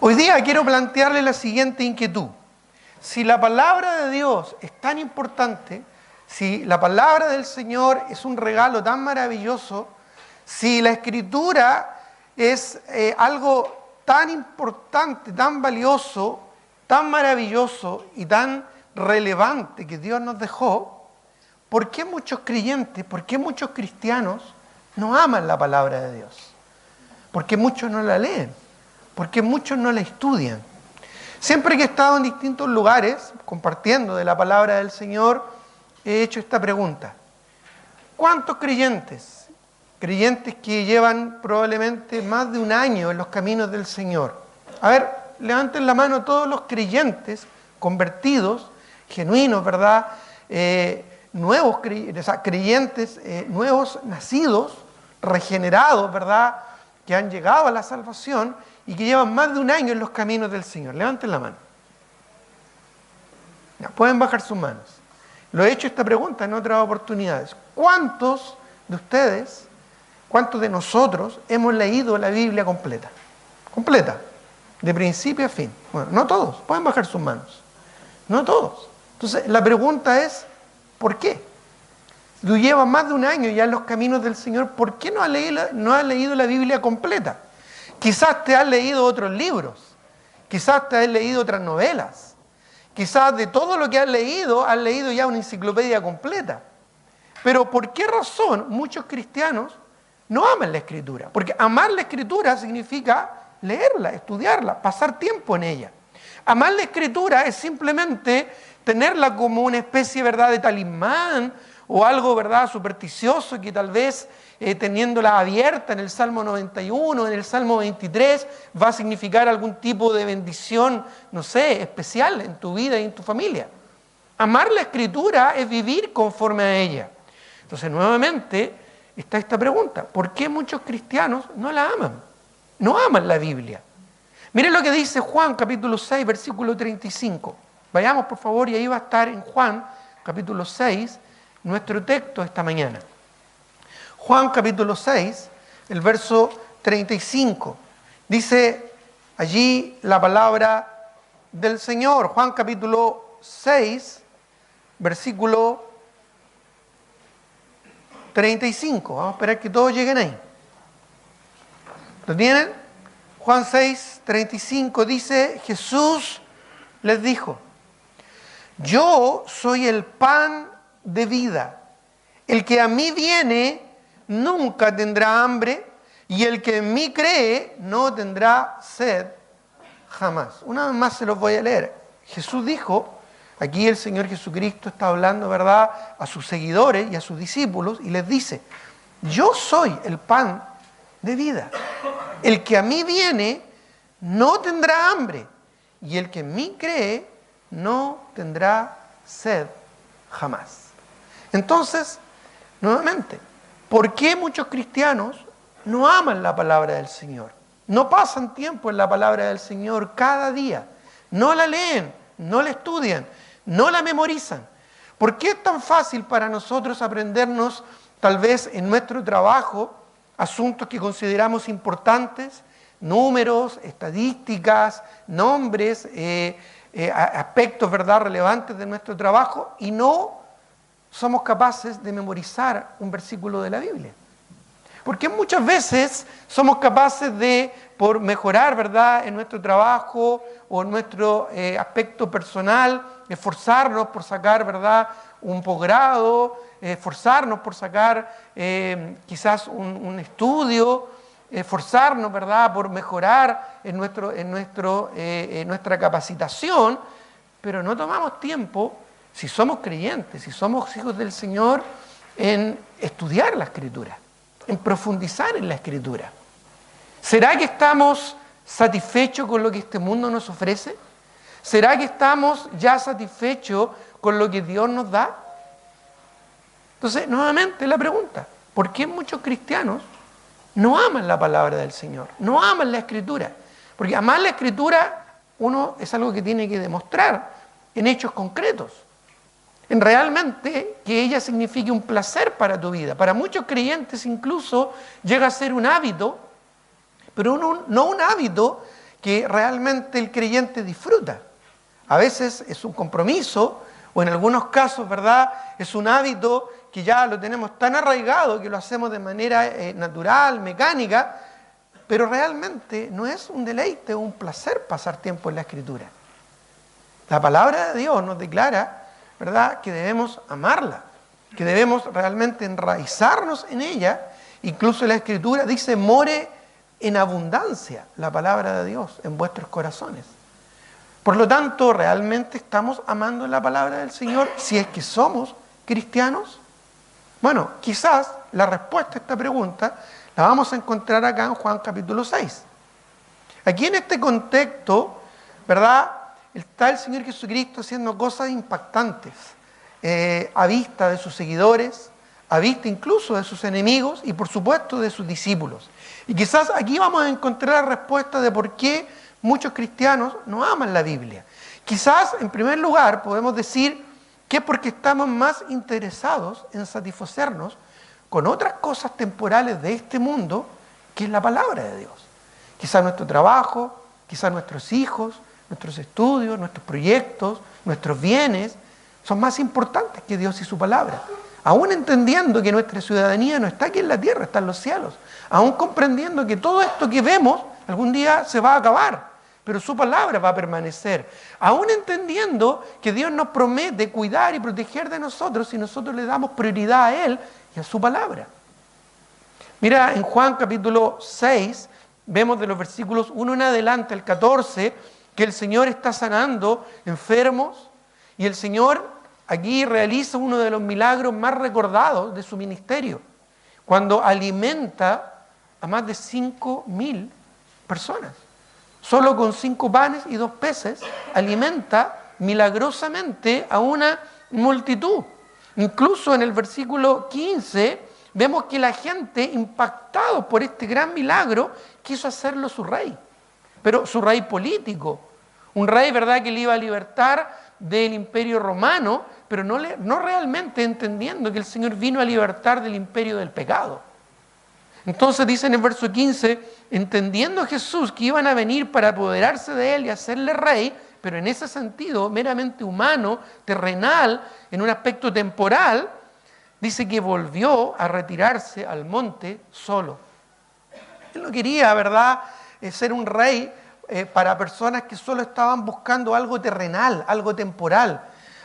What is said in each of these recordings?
Hoy día quiero plantearle la siguiente inquietud. Si la palabra de Dios es tan importante, si la palabra del Señor es un regalo tan maravilloso, si la Escritura es algo tan importante, tan valioso, tan maravilloso y tan relevante que Dios nos dejó, ¿por qué muchos creyentes, por qué muchos cristianos no aman la palabra de Dios? ¿Por qué muchos no la leen? ¿Por qué muchos no la estudian? Siempre que he estado en distintos lugares compartiendo de la palabra del Señor, he hecho esta pregunta. ¿Cuántos creyentes que llevan probablemente más de un año en los caminos del Señor? A ver, levanten la mano todos los creyentes convertidos, genuinos, ¿verdad? Nuevos creyentes, nuevos nacidos, regenerados, ¿verdad? Que han llegado a la salvación y que llevan más de un año en los caminos del Señor. Levanten la mano. Ya, pueden bajar sus manos. Lo he hecho esta pregunta en otras oportunidades. ¿Cuántos de ustedes, cuántos de nosotros hemos leído la Biblia completa? Completa, de principio a fin. Bueno, no todos, pueden bajar sus manos. No todos. Entonces, la pregunta es, ¿por qué? Tú llevas más de un año ya en los caminos del Señor, ¿por qué no has leído la Biblia completa? Quizás te has leído otros libros, quizás te has leído otras novelas, quizás de todo lo que has leído ya una enciclopedia completa. Pero ¿por qué razón muchos cristianos no aman la Escritura? Porque amar la Escritura significa leerla, estudiarla, pasar tiempo en ella. Amar la Escritura es simplemente tenerla como una especie, ¿verdad?, de talismán o algo, ¿verdad?, supersticioso que tal vez teniéndola abierta en el Salmo 91, en el Salmo 23, va a significar algún tipo de bendición, no sé, especial en tu vida y en tu familia. Amar la Escritura es vivir conforme a ella. Entonces, nuevamente, está esta pregunta. ¿Por qué muchos cristianos no la aman? No aman la Biblia. Miren lo que dice Juan, capítulo 6, versículo 35. Vayamos, por favor, y ahí va a estar en Juan, capítulo 6, nuestro texto esta mañana. Juan capítulo 6, el verso 35. Dice allí la palabra del Señor. Juan capítulo 6, versículo 35. Vamos a esperar que todos lleguen ahí. ¿Lo tienen? Juan 6, 35 dice, Jesús les dijo, yo soy el pan de vida. El que a mí viene nunca tendrá hambre, y el que en mí cree no tendrá sed jamás. Una vez más se los voy a leer. Jesús dijo, aquí el Señor Jesucristo está hablando, ¿verdad?, a sus seguidores y a sus discípulos, y les dice, yo soy el pan de vida. El que a mí viene no tendrá hambre, y el que en mí cree no tendrá sed jamás. Entonces, nuevamente, ¿por qué muchos cristianos no aman la palabra del Señor? No pasan tiempo en la palabra del Señor cada día. No la leen, no la estudian, no la memorizan. ¿Por qué es tan fácil para nosotros aprendernos, tal vez en nuestro trabajo, asuntos que consideramos importantes, números, estadísticas, nombres, aspectos, ¿verdad?, relevantes de nuestro trabajo, y no somos capaces de memorizar un versículo de la Biblia? Porque muchas veces somos capaces de, por mejorar, ¿verdad?, en nuestro trabajo o en nuestro aspecto personal, esforzarnos por sacar, ¿verdad?, un posgrado, esforzarnos por sacar quizás un estudio, esforzarnos, ¿verdad?, por mejorar en nuestra capacitación, pero no tomamos tiempo, si somos creyentes, si somos hijos del Señor, en estudiar la Escritura, en profundizar en la Escritura. ¿Será que estamos satisfechos con lo que este mundo nos ofrece? ¿Será que estamos ya satisfechos con lo que Dios nos da? Entonces, nuevamente la pregunta, ¿por qué muchos cristianos no aman la palabra del Señor? No aman la Escritura. Porque amar la Escritura, uno es algo que tiene que demostrar en hechos concretos. En realmente que ella signifique un placer para tu vida. Para muchos creyentes incluso llega a ser un hábito, pero no un hábito que realmente el creyente disfruta. A veces es un compromiso, o en algunos casos, ¿verdad?, es un hábito que ya lo tenemos tan arraigado que lo hacemos de manera natural, mecánica, pero realmente no es un deleite o un placer pasar tiempo en la Escritura. La palabra de Dios nos declara, ¿verdad?, que debemos amarla, que debemos realmente enraizarnos en ella. Incluso la Escritura dice: more en abundancia la palabra de Dios en vuestros corazones. Por lo tanto, ¿realmente estamos amando la palabra del Señor si es que somos cristianos? Bueno, quizás la respuesta a esta pregunta la vamos a encontrar acá en Juan capítulo 6. Aquí en este contexto, ¿verdad?, está el Señor Jesucristo haciendo cosas impactantes a vista de sus seguidores, a vista incluso de sus enemigos y por supuesto de sus discípulos. Y quizás aquí vamos a encontrar la respuesta de por qué muchos cristianos no aman la Biblia. Quizás, en primer lugar, podemos decir que es porque estamos más interesados en satisfacernos con otras cosas temporales de este mundo que es la palabra de Dios. Quizás nuestro trabajo, quizás nuestros hijos, nuestros estudios, nuestros proyectos, nuestros bienes son más importantes que Dios y su palabra. Aún entendiendo que nuestra ciudadanía no está aquí en la tierra, está en los cielos. Aún comprendiendo que todo esto que vemos algún día se va a acabar, pero su palabra va a permanecer. Aún entendiendo que Dios nos promete cuidar y proteger de nosotros si nosotros le damos prioridad a Él y a su palabra. Mira, en Juan capítulo 6, vemos de los versículos 1 en adelante, el 14, que el Señor está sanando enfermos y el Señor aquí realiza uno de los milagros más recordados de su ministerio, cuando alimenta a más de 5.000 personas. Solo con 5 panes y 2 peces alimenta milagrosamente a una multitud. Incluso en el versículo 15 vemos que la gente, impactado por este gran milagro, quiso hacerlo su rey, pero su rey político, un rey, ¿verdad?, que le iba a libertar del imperio romano, pero no realmente entendiendo que el Señor vino a libertar del imperio del pecado. Entonces dice en el verso 15, entendiendo Jesús que iban a venir para apoderarse de Él y hacerle rey, pero en ese sentido meramente humano, terrenal, en un aspecto temporal, dice que volvió a retirarse al monte solo. Él no quería, ¿verdad?, ser un rey para personas que solo estaban buscando algo terrenal, algo temporal,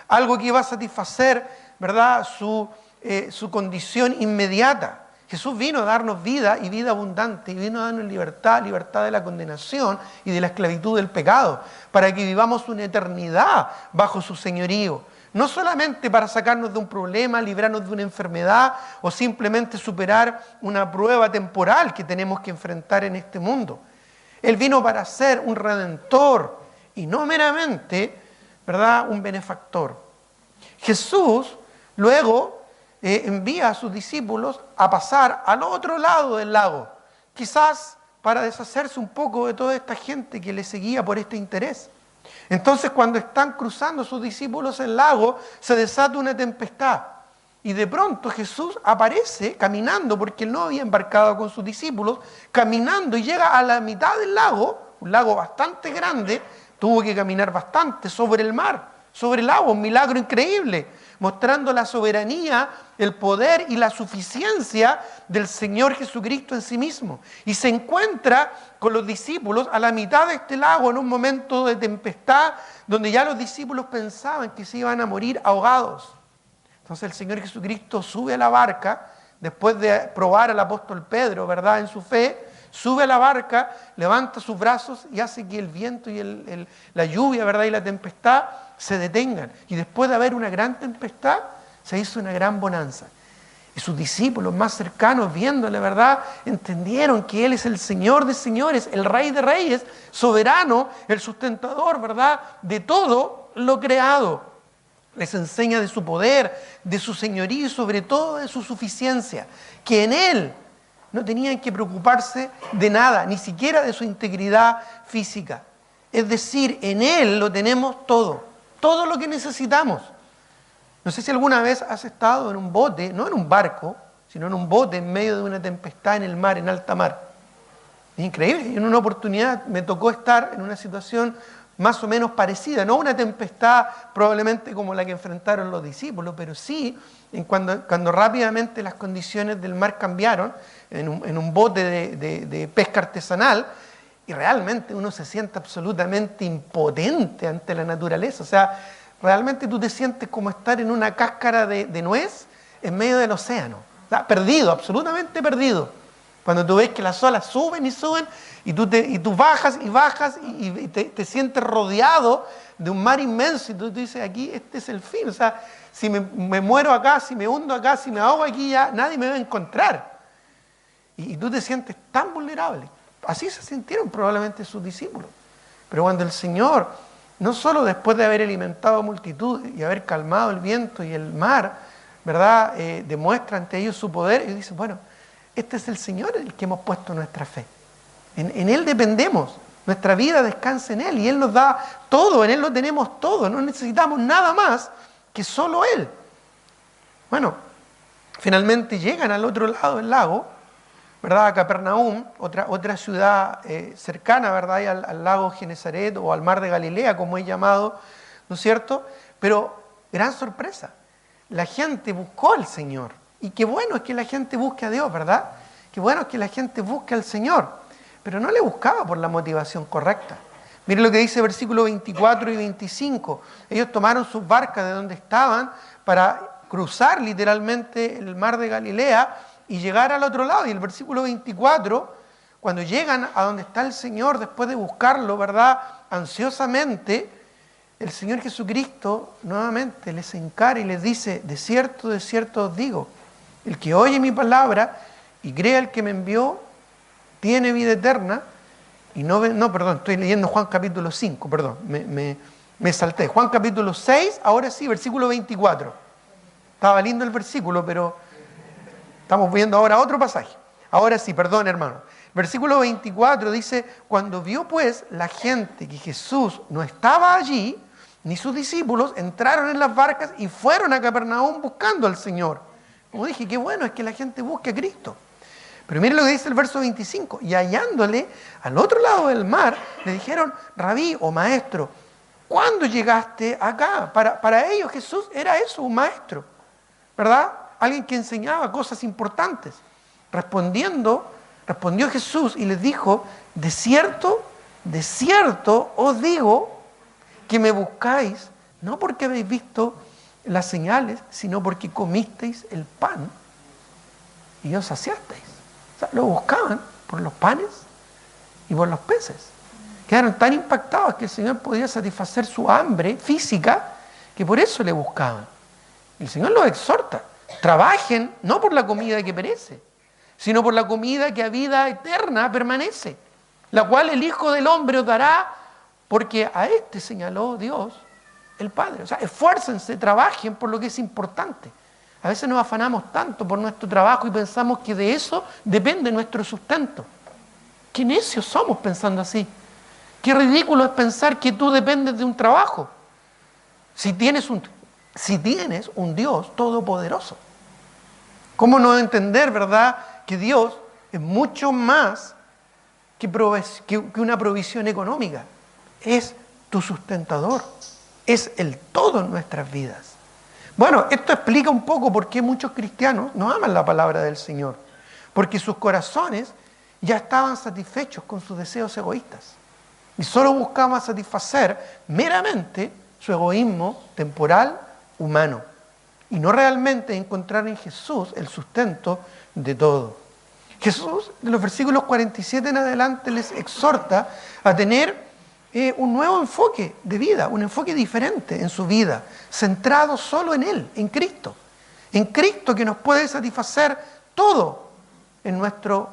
algo que iba a satisfacer, ¿verdad?, su condición inmediata. Jesús vino a darnos vida y vida abundante, y vino a darnos libertad, libertad de la condenación y de la esclavitud del pecado, para que vivamos una eternidad bajo su señorío. No solamente para sacarnos de un problema, librarnos de una enfermedad o simplemente superar una prueba temporal que tenemos que enfrentar en este mundo. Él vino para ser un redentor y no meramente, ¿verdad?, un benefactor. Jesús luego envía a sus discípulos a pasar al otro lado del lago, quizás para deshacerse un poco de toda esta gente que le seguía por este interés. Entonces, cuando están cruzando sus discípulos el lago, se desata una tempestad. Y de pronto Jesús aparece caminando, porque él no había embarcado con sus discípulos, caminando y llega a la mitad del lago, un lago bastante grande, tuvo que caminar bastante sobre el mar, sobre el agua, un milagro increíble, mostrando la soberanía, el poder y la suficiencia del Señor Jesucristo en sí mismo. Y se encuentra con los discípulos a la mitad de este lago en un momento de tempestad, donde ya los discípulos pensaban que se iban a morir ahogados. Entonces el Señor Jesucristo sube a la barca, después de probar al apóstol Pedro, ¿verdad?, en su fe, sube a la barca, levanta sus brazos y hace que el viento y la lluvia, ¿verdad?, y la tempestad se detengan. Y después de haber una gran tempestad, se hizo una gran bonanza. Y sus discípulos más cercanos, viéndole, ¿verdad?, entendieron que Él es el Señor de señores, el Rey de reyes, soberano, el sustentador, ¿verdad?, de todo lo creado. Les enseña de su poder, de su señorío y sobre todo de su suficiencia, que en Él no tenían que preocuparse de nada, ni siquiera de su integridad física. Es decir, en Él lo tenemos todo lo que necesitamos. No sé si alguna vez has estado en un bote, no en un barco, sino en un bote en medio de una tempestad en el mar, en alta mar. Es increíble. Y en una oportunidad me tocó estar en una situación más o menos parecida, no una tempestad probablemente como la que enfrentaron los discípulos, pero sí cuando rápidamente las condiciones del mar cambiaron en un bote de pesca artesanal, y realmente uno se siente absolutamente impotente ante la naturaleza. O sea, realmente tú te sientes como estar en una cáscara de nuez en medio del océano. O sea, perdido, absolutamente perdido. Cuando tú ves que las olas suben y suben y tú bajas y te sientes rodeado de un mar inmenso y tú dices, aquí este es el fin. O sea, si me muero acá, si me hundo acá, si me ahogo aquí, ya nadie me va a encontrar. Y tú te sientes tan vulnerable. Así se sintieron probablemente sus discípulos. Pero cuando el Señor, no solo después de haber alimentado a multitud y haber calmado el viento y el mar, ¿verdad?, demuestra ante ellos su poder, y dicen, bueno, este es el Señor en el que hemos puesto nuestra fe. En Él dependemos, nuestra vida descansa en Él y Él nos da todo, en Él lo tenemos todo, no necesitamos nada más que solo Él. Bueno, finalmente llegan al otro lado del lago, ¿verdad?, a Capernaum, otra ciudad cercana, ¿verdad?, al lago Genesaret o al mar de Galilea, como es llamado, ¿no es cierto? Pero, gran sorpresa, la gente buscó al Señor. Y qué bueno es que la gente busque a Dios, ¿verdad? Qué bueno es que la gente busque al Señor, pero no le buscaba por la motivación correcta. Miren lo que dice versículos 24 y 25. Ellos tomaron sus barcas de donde estaban para cruzar literalmente el mar de Galilea y llegar al otro lado. Y el versículo 24, cuando llegan a donde está el Señor, después de buscarlo, ¿verdad?, ansiosamente, el Señor Jesucristo nuevamente les encara y les dice, de cierto os digo, el que oye mi palabra y cree al que me envió, tiene vida eterna. Y perdón, estoy leyendo Juan capítulo 5, perdón, me salté. Juan capítulo 6, ahora sí, versículo 24. Estaba lindo el versículo, pero estamos viendo ahora otro pasaje. Ahora sí, perdón, hermano. Versículo 24 dice, cuando vio pues la gente que Jesús no estaba allí, ni sus discípulos, entraron en las barcas y fueron a Capernaum buscando al Señor. Como dije, qué bueno es que la gente busque a Cristo. Pero miren lo que dice el verso 25. Y hallándole al otro lado del mar, le dijeron, Rabí o maestro, ¿cuándo llegaste acá? Para ellos Jesús era eso, un maestro, ¿verdad? Alguien que enseñaba cosas importantes. Respondió Jesús y les dijo, de cierto os digo que me buscáis, no porque habéis visto las señales, sino porque comisteis el pan y os saciasteis. O sea, lo buscaban por los panes y por los peces. Quedaron tan impactados que el Señor podía satisfacer su hambre física, que por eso le buscaban. El Señor los exhorta, trabajen no por la comida que perece, sino por la comida que a vida eterna permanece, la cual el Hijo del Hombre os dará, porque a este señaló Dios, el Padre. O sea, esfuércense, trabajen por lo que es importante. A veces nos afanamos tanto por nuestro trabajo y pensamos que de eso depende nuestro sustento. Qué necios somos pensando así. Qué ridículo es pensar que tú dependes de un trabajo. Si tienes un Dios todopoderoso. ¿Cómo no entender, verdad, que Dios es mucho más que una provisión económica? Es tu sustentador. Es el todo en nuestras vidas. Bueno, esto explica un poco por qué muchos cristianos no aman la palabra del Señor. Porque sus corazones ya estaban satisfechos con sus deseos egoístas. Y solo buscaban satisfacer meramente su egoísmo temporal, humano. Y no realmente encontrar en Jesús el sustento de todo. Jesús, de los versículos 47 en adelante, les exhorta a tener un nuevo enfoque de vida, un enfoque diferente en su vida, centrado solo en Él, en Cristo que nos puede satisfacer todo en nuestro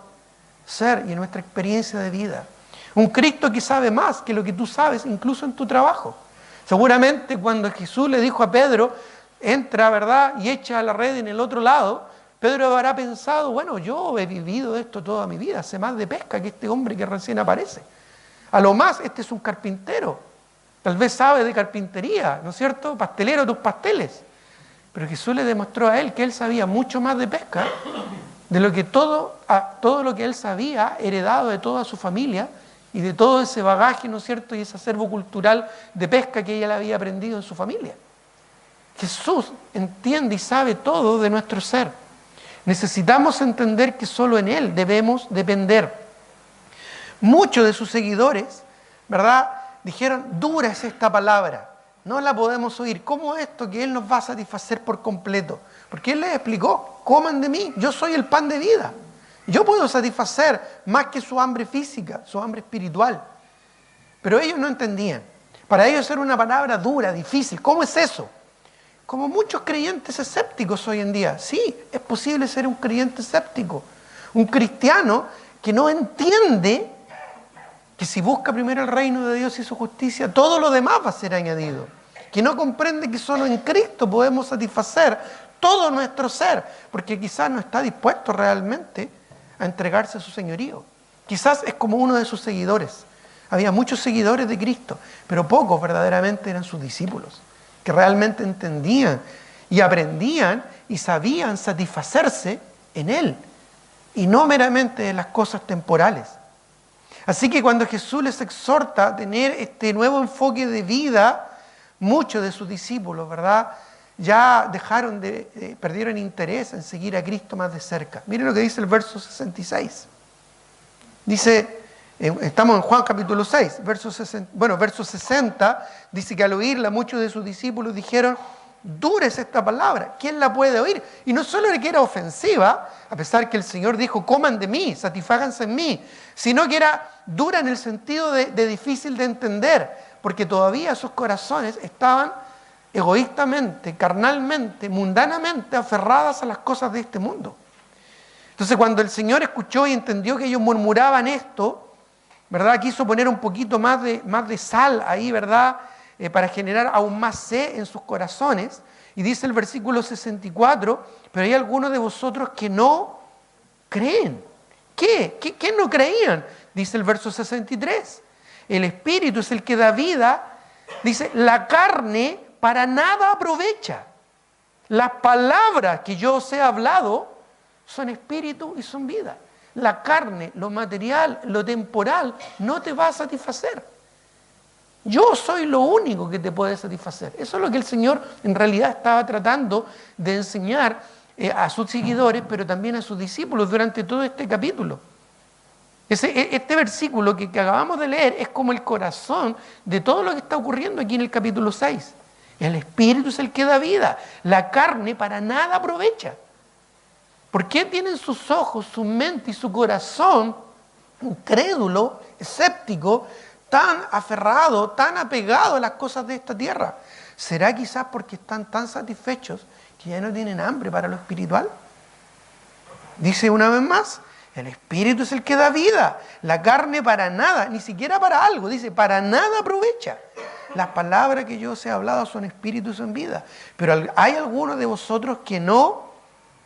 ser y en nuestra experiencia de vida. Un Cristo que sabe más que lo que tú sabes, incluso en tu trabajo. Seguramente cuando Jesús le dijo a Pedro, entra, ¿verdad?, y echa la red en el otro lado, Pedro habrá pensado, bueno, yo he vivido esto toda mi vida, sé más de pesca que este hombre que recién aparece. A lo más, este es un carpintero, tal vez sabe de carpintería, ¿no es cierto?, pastelero tus pasteles. Pero Jesús le demostró a él que él sabía mucho más de pesca de lo que todo lo que él sabía, heredado de toda su familia y de todo ese bagaje, ¿no es cierto?, y ese acervo cultural de pesca que ella le había aprendido en su familia. Jesús entiende y sabe todo de nuestro ser. Necesitamos entender que solo en Él debemos depender. Muchos de sus seguidores, ¿verdad?, dijeron, dura es esta palabra, no la podemos oír. ¿Cómo esto que Él nos va a satisfacer por completo? Porque Él les explicó, coman de mí, yo soy el pan de vida. Yo puedo satisfacer más que su hambre física, su hambre espiritual. Pero ellos no entendían. Para ellos era una palabra dura, difícil. ¿Cómo es eso? Como muchos creyentes escépticos hoy en día. Sí, es posible ser un creyente escéptico. Un cristiano que no entiende que si busca primero el reino de Dios y su justicia, todo lo demás va a ser añadido. Que no comprende que solo en Cristo podemos satisfacer todo nuestro ser, porque quizás no está dispuesto realmente a entregarse a su señorío. Quizás es como uno de sus seguidores. Había muchos seguidores de Cristo, pero pocos verdaderamente eran sus discípulos, que realmente entendían y aprendían y sabían satisfacerse en Él, y no meramente en las cosas temporales. Así que cuando Jesús les exhorta a tener este nuevo enfoque de vida, muchos de sus discípulos, ¿verdad?, ya perdieron interés en seguir a Cristo más de cerca. Miren lo que dice el verso 66. Dice, estamos en Juan capítulo 6, verso 60, dice que al oírla muchos de sus discípulos dijeron, dura es esta palabra, ¿quién la puede oír? Y no solo que era ofensiva, a pesar que el Señor dijo, coman de mí, satisfáganse en mí, sino que era dura en el sentido de difícil de entender, porque todavía sus corazones estaban egoístamente, carnalmente, mundanamente aferradas a las cosas de este mundo. Entonces cuando el Señor escuchó y entendió que ellos murmuraban esto, ¿verdad?, quiso poner un poquito más de sal ahí, ¿verdad?, para generar aún más sed en sus corazones. Y dice el versículo 64, pero hay algunos de vosotros que no creen. ¿Qué no creían? Dice el verso 63. El Espíritu es el que da vida. Dice, la carne para nada aprovecha. Las palabras que yo os he hablado son espíritu y son vida. La carne, lo material, lo temporal, no te va a satisfacer. Yo soy lo único que te puede satisfacer. Eso es lo que el Señor en realidad estaba tratando de enseñar a sus seguidores, pero también a sus discípulos durante todo este capítulo. Este versículo que acabamos de leer es como el corazón de todo lo que está ocurriendo aquí en el capítulo 6. El Espíritu es el que da vida. La carne para nada aprovecha. ¿Por qué tienen sus ojos, su mente y su corazón incrédulo, escéptico, tan aferrado, tan apegado a las cosas de esta tierra? ¿Será quizás porque están tan satisfechos que ya no tienen hambre para lo espiritual? Dice una vez más, el Espíritu es el que da vida, la carne para nada, ni siquiera para algo, dice, para nada aprovecha. Las palabras que yo os he hablado son espíritu y son vida. Pero hay algunos de vosotros que no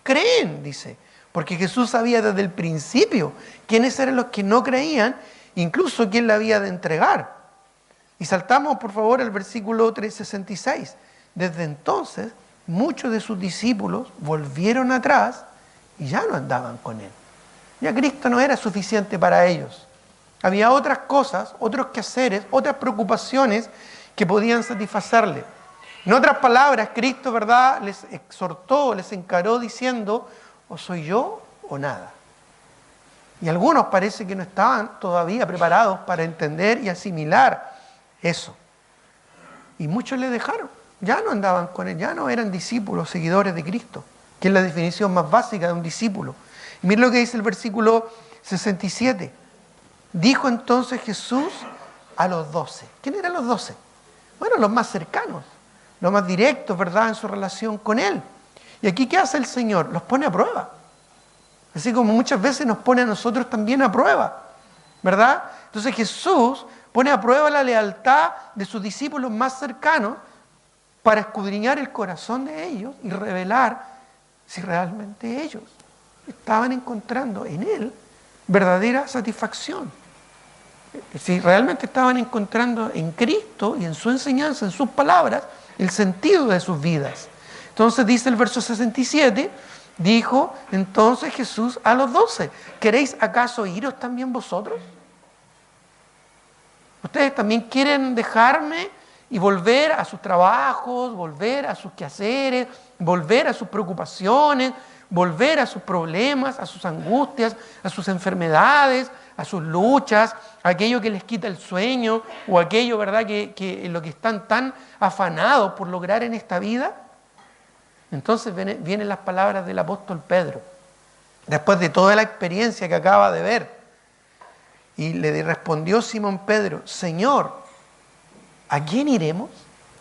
creen, dice, porque Jesús sabía desde el principio quiénes eran los que no creían, incluso quién la había de entregar. Y saltamos por favor al versículo 366. Desde entonces muchos de sus discípulos volvieron atrás y ya no andaban con Él. Ya Cristo no era suficiente para ellos. Había otras cosas, otros quehaceres, otras preocupaciones que podían satisfacerle. En otras palabras, Cristo, ¿verdad?, les exhortó, les encaró diciendo, o soy yo o nada. Y algunos parece que no estaban todavía preparados para entender y asimilar eso. Y muchos le dejaron, ya no andaban con Él, ya no eran discípulos, seguidores de Cristo, que es la definición más básica de un discípulo. Y miren lo que dice el versículo 67. Dijo entonces Jesús a los 12. ¿Quién eran los 12? Bueno, los más cercanos, los más directos, ¿verdad?, en su relación con Él. Y aquí, ¿qué hace el Señor? Los pone a prueba. Así como muchas veces nos pone a nosotros también a prueba, ¿verdad? Entonces Jesús pone a prueba la lealtad de sus discípulos más cercanos para escudriñar el corazón de ellos y revelar si realmente ellos estaban encontrando en Él verdadera satisfacción. Si realmente estaban encontrando en Cristo y en su enseñanza, en sus palabras, el sentido de sus vidas. Entonces dice el verso 67, Dijo entonces Jesús a los 12, ¿queréis acaso iros también vosotros? ¿Ustedes también quieren dejarme y volver a sus trabajos, volver a sus quehaceres, volver a sus preocupaciones, volver a sus problemas, a sus angustias, a sus enfermedades, a sus luchas, a aquello que les quita el sueño o aquello, ¿verdad?, que en lo que están tan afanados por lograr en esta vida? Entonces vienen las palabras del apóstol Pedro, después de toda la experiencia que acaba de ver. Y le respondió Simón Pedro, Señor, ¿a quién iremos?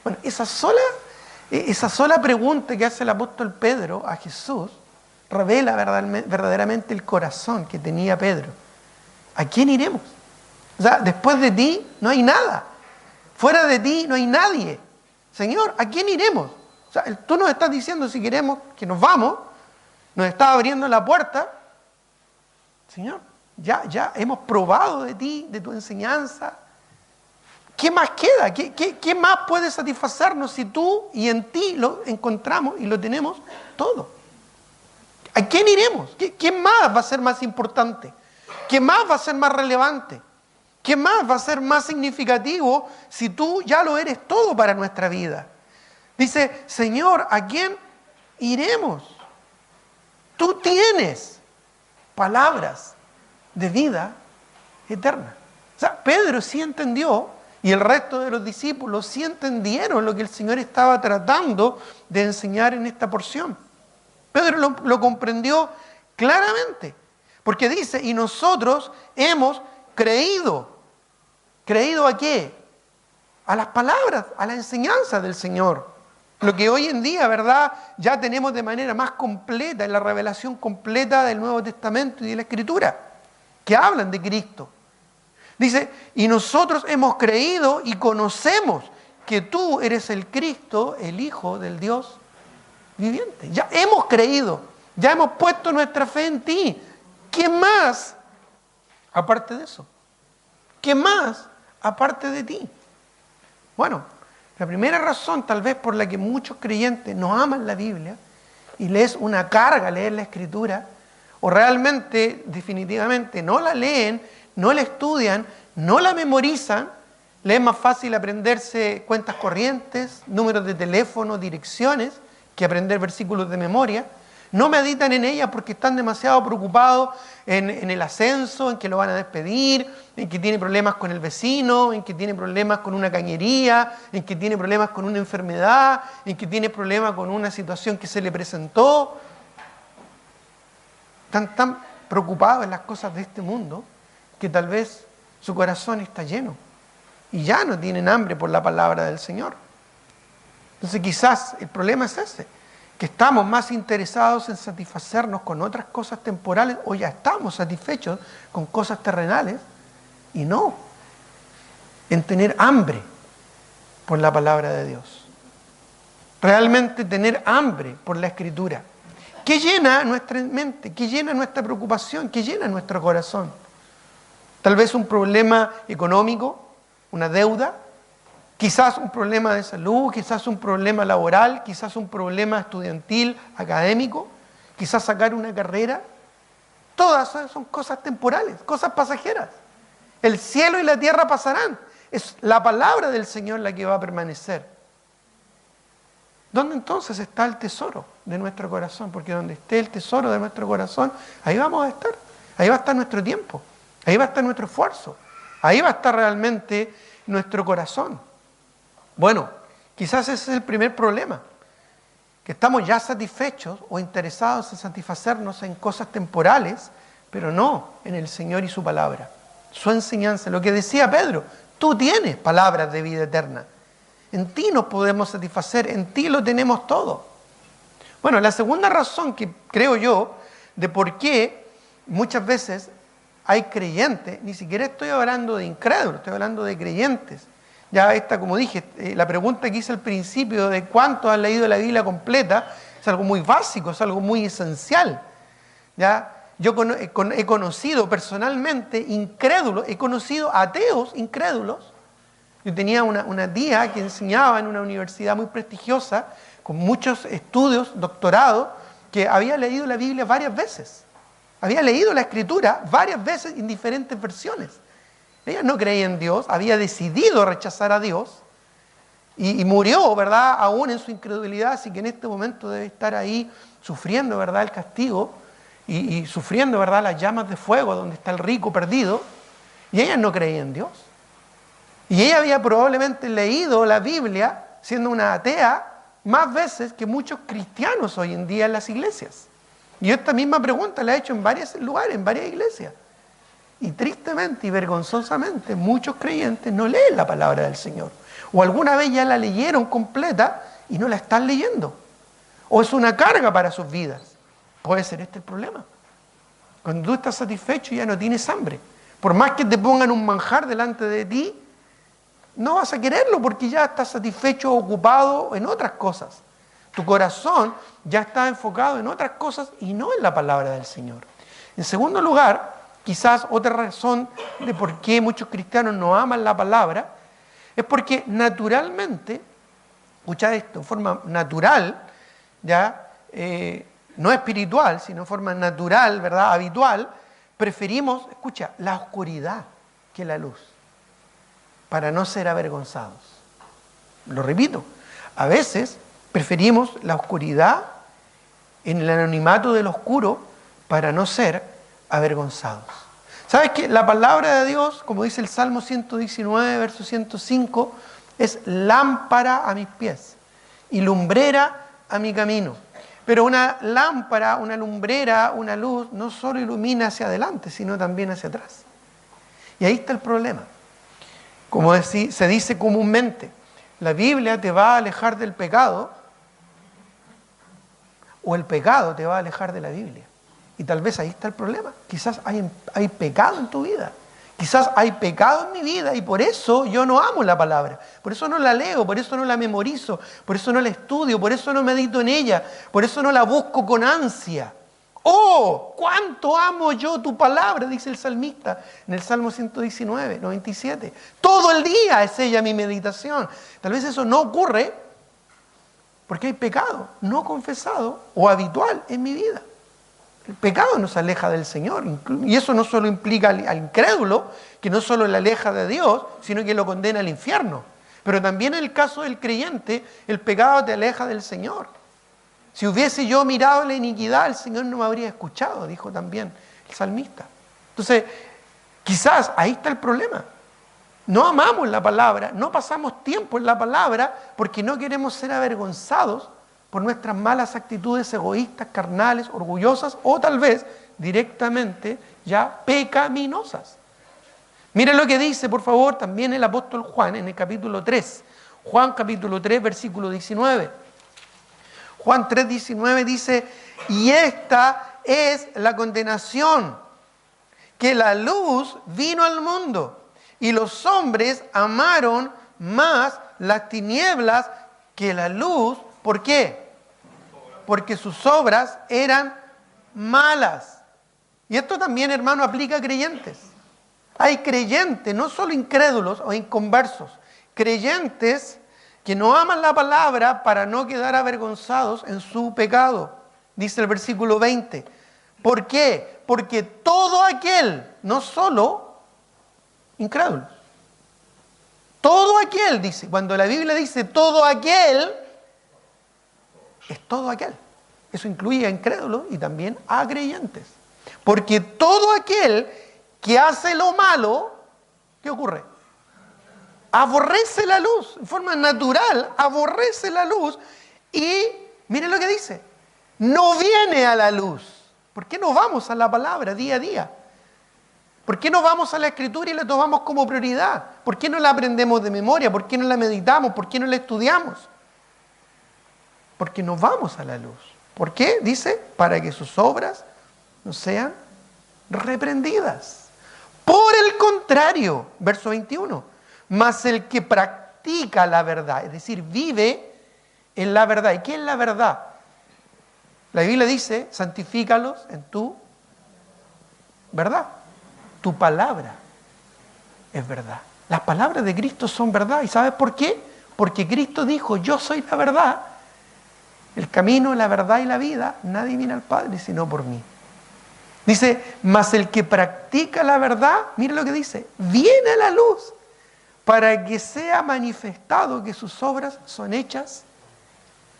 Bueno, esa sola pregunta que hace el apóstol Pedro a Jesús revela verdaderamente el corazón que tenía Pedro. ¿A quién iremos? O sea, después de ti no hay nada. Fuera de ti no hay nadie. Señor, ¿a quién iremos? O sea, tú nos estás diciendo si queremos que nos vamos, nos estás abriendo la puerta. Señor, ya hemos probado de ti, de tu enseñanza. ¿Qué más queda? ¿Qué más puede satisfacernos si tú y en ti lo encontramos y lo tenemos todo? ¿A quién iremos? ¿Qué más va a ser más importante? ¿Qué más va a ser más relevante? ¿Qué más va a ser más significativo si tú ya lo eres todo para nuestra vida? Dice, Señor, ¿a quién iremos? Tú tienes palabras de vida eterna. O sea, Pedro sí entendió, y el resto de los discípulos sí entendieron lo que el Señor estaba tratando de enseñar en esta porción. Pedro lo comprendió claramente, porque dice, y nosotros hemos creído. ¿Creído a qué? A las palabras, a la enseñanza del Señor. Lo que hoy en día, ¿verdad?, ya tenemos de manera más completa, en la revelación completa del Nuevo Testamento y de la Escritura, que hablan de Cristo. Dice, y nosotros hemos creído y conocemos que tú eres el Cristo, el Hijo del Dios viviente. Ya hemos creído, ya hemos puesto nuestra fe en ti. ¿Qué más aparte de eso? ¿Qué más aparte de ti? Bueno, la primera razón tal vez por la que muchos creyentes no aman la Biblia y les es una carga leer la Escritura, o realmente, definitivamente, no la leen, no la estudian, no la memorizan, les es más fácil aprenderse cuentas corrientes, números de teléfono, direcciones, que aprender versículos de memoria. No meditan en ella porque están demasiado preocupados en el ascenso, en que lo van a despedir, en que tiene problemas con el vecino, en que tiene problemas con una cañería, en que tiene problemas con una enfermedad, en que tiene problemas con una situación que se le presentó. Están tan preocupados en las cosas de este mundo que tal vez su corazón está lleno y ya no tienen hambre por la palabra del Señor. Entonces quizás el problema es ese, que estamos más interesados en satisfacernos con otras cosas temporales o ya estamos satisfechos con cosas terrenales y no en tener hambre por la palabra de Dios. Realmente tener hambre por la Escritura. ¿Qué llena nuestra mente? ¿Qué llena nuestra preocupación? ¿Qué llena nuestro corazón? Tal vez un problema económico, una deuda, quizás un problema de salud, quizás un problema laboral, quizás un problema estudiantil, académico, quizás sacar una carrera. Todas son cosas temporales, cosas pasajeras. El cielo y la tierra pasarán. Es la palabra del Señor la que va a permanecer. ¿Dónde entonces está el tesoro de nuestro corazón? Porque donde esté el tesoro de nuestro corazón, ahí vamos a estar. Ahí va a estar nuestro tiempo. Ahí va a estar nuestro esfuerzo. Ahí va a estar realmente nuestro corazón. Bueno, quizás ese es el primer problema. Que estamos ya satisfechos o interesados en satisfacernos en cosas temporales, pero no en el Señor y su palabra. Su enseñanza, lo que decía Pedro, tú tienes palabras de vida eterna. En ti nos podemos satisfacer, en ti lo tenemos todo. Bueno, la segunda razón que creo yo de por qué muchas veces hay creyentes, ni siquiera estoy hablando de incrédulos, estoy hablando de creyentes. Ya esta, como dije, la pregunta que hice al principio de cuántos han leído la Biblia completa, es algo muy básico, es algo muy esencial. ¿Ya? Yo he conocido personalmente incrédulos, he conocido ateos incrédulos. Yo tenía una tía que enseñaba en una universidad muy prestigiosa, con muchos estudios, doctorados, que había leído la Biblia varias veces. Había leído la Escritura varias veces en diferentes versiones. Ella no creía en Dios, había decidido rechazar a Dios y murió, ¿verdad?, aún en su incredulidad, así que en este momento debe estar ahí sufriendo, ¿verdad?, el castigo y sufriendo, ¿verdad?, las llamas de fuego donde está el rico perdido. Y ella no creía en Dios. Y ella había probablemente leído la Biblia, siendo una atea, más veces que muchos cristianos hoy en día en las iglesias. Y esta misma pregunta la he hecho en varios lugares, en varias iglesias. Y tristemente y vergonzosamente muchos creyentes no leen la palabra del Señor. O alguna vez ya la leyeron completa y no la están leyendo. O es una carga para sus vidas. Puede ser este el problema. Cuando tú estás satisfecho ya no tienes hambre. Por más que te pongan un manjar delante de ti, no vas a quererlo porque ya estás satisfecho o ocupado en otras cosas. Tu corazón ya está enfocado en otras cosas y no en la palabra del Señor. En segundo lugar, quizás otra razón de por qué muchos cristianos no aman la palabra es porque naturalmente, escucha esto, en forma natural, ya no espiritual, sino en forma natural, ¿verdad?, habitual, preferimos, escucha, la oscuridad que la luz, para no ser avergonzados. Lo repito, a veces preferimos la oscuridad en el anonimato del oscuro para no ser avergonzados. ¿Sabes qué? La palabra de Dios, como dice el Salmo 119, verso 105, es lámpara a mis pies y lumbrera a mi camino. Pero una lámpara, una lumbrera, una luz, no solo ilumina hacia adelante, sino también hacia atrás. Y ahí está el problema. Como se dice comúnmente, la Biblia te va a alejar del pecado o el pecado te va a alejar de la Biblia. Y tal vez ahí está el problema. Quizás hay pecado en tu vida. Quizás hay pecado en mi vida y por eso yo no amo la palabra. Por eso no la leo, por eso no la memorizo, por eso no la estudio, por eso no medito en ella, por eso no la busco con ansia. ¡Oh! ¡Cuánto amo yo tu palabra!, dice el salmista en el Salmo 119, 97. Todo el día es ella mi meditación. Tal vez eso no ocurre porque hay pecado no confesado o habitual en mi vida. El pecado nos aleja del Señor. Y eso no solo implica al incrédulo, que no solo le aleja de Dios, sino que lo condena al infierno. Pero también en el caso del creyente, el pecado te aleja del Señor. Si hubiese yo mirado la iniquidad, el Señor no me habría escuchado, dijo también el salmista. Entonces, quizás ahí está el problema. No amamos la palabra, no pasamos tiempo en la palabra porque no queremos ser avergonzados por nuestras malas actitudes egoístas, carnales, orgullosas o tal vez directamente ya pecaminosas. Miren lo que dice, por favor, también el apóstol Juan en el capítulo 3. Juan capítulo 3, versículo 19. Juan 3, 19 dice, y esta es la condenación, que la luz vino al mundo y los hombres amaron más las tinieblas que la luz. ¿Por qué? Porque sus obras eran malas. Y esto también, hermano, aplica a creyentes. Hay creyentes, no solo incrédulos o inconversos, creyentes que no aman la palabra para no quedar avergonzados en su pecado. Dice el versículo 20. ¿Por qué? Porque todo aquel, no solo incrédulos, todo aquel, dice, cuando la Biblia dice todo aquel, es todo aquel. Eso incluye a incrédulos y también a creyentes. Porque todo aquel que hace lo malo, ¿qué ocurre? Aborrece la luz, en forma natural, aborrece la luz y, miren lo que dice, no viene a la luz. ¿Por qué no vamos a la palabra día a día? ¿Por qué no vamos a la Escritura y la tomamos como prioridad? ¿Por qué no la aprendemos de memoria? ¿Por qué no la meditamos? ¿Por qué no la estudiamos? Porque no vamos a la luz. ¿Por qué? Dice, para que sus obras no sean reprendidas. Por el contrario, verso 21, mas el que practica la verdad, es decir, vive en la verdad. ¿Y qué es la verdad? La Biblia dice, santifícalos en tu verdad. Tu palabra es verdad. Las palabras de Cristo son verdad. ¿Y sabes por qué? Porque Cristo dijo, yo soy la verdad. el camino, la verdad y la vida, nadie viene al Padre sino por mí. Dice, mas el que practica la verdad, mira lo que dice, viene a la luz para que sea manifestado que sus obras son hechas